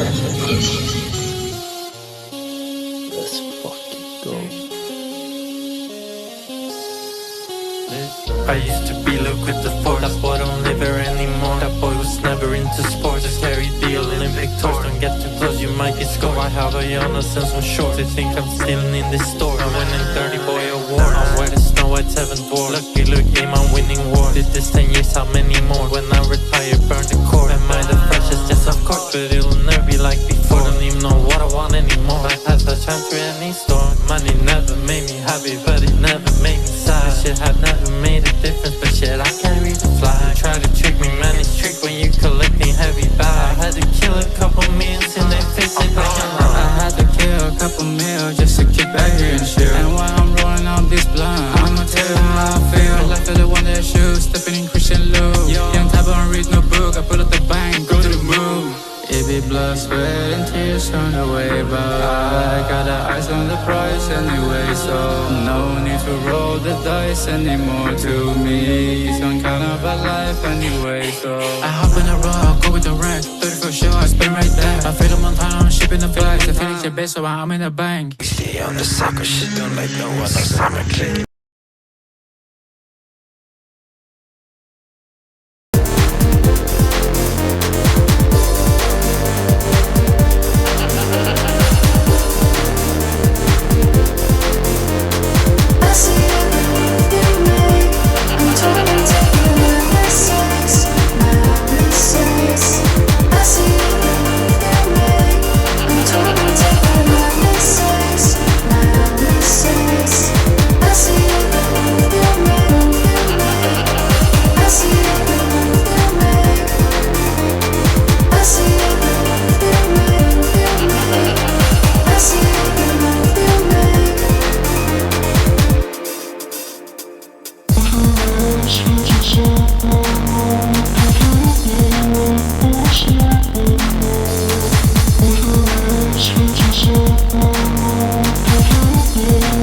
Let's fucking go. I used to be look with the force. That boy don't live here anymore. That boy was never into sports. A scary deal, Olympic tours. Don't get too close, you might get scored. I have a Jonas and some shorts. They think I'm stealing in this store. I'm winning 30 boy award. I'm where the Snow White 7 dwarf. Lucky game, I'm winning war. Did this 10 years, how many more? When I retire, burn the cord. Am I the freshest? Yes, of course. But it'll never be like before. Don't even know what I want anymore. I had the chance through any storm. Money never made me happy, but it never made me sad. This shit had never made a difference, but shit, I can't read the flag. Try to trick me, man, it's trick when you collecting heavy bags. I had to kill a couple millions in their face, they I had to kill a couple mil just to kick back here and chill. And while I'm rolling on this blunt, I'ma tell you how I feel. Like the one that shoes, stepping in Christian Lou. Young type, I don't read no book, I pull up the bank, go to the moon. It be blood, sweat, and tears on the way, but I got the eyes on the prize anyway, so no need to roll the dice anymore. To me, it's some kind of a life anyway, so I hop in the rock, go with the wreck, 34 show, I spin right there. I feel them on time, I'm shipping the flags. I finish your best, so I'm in the bank. See on the sucker shit, don't like no one else, I'm a click.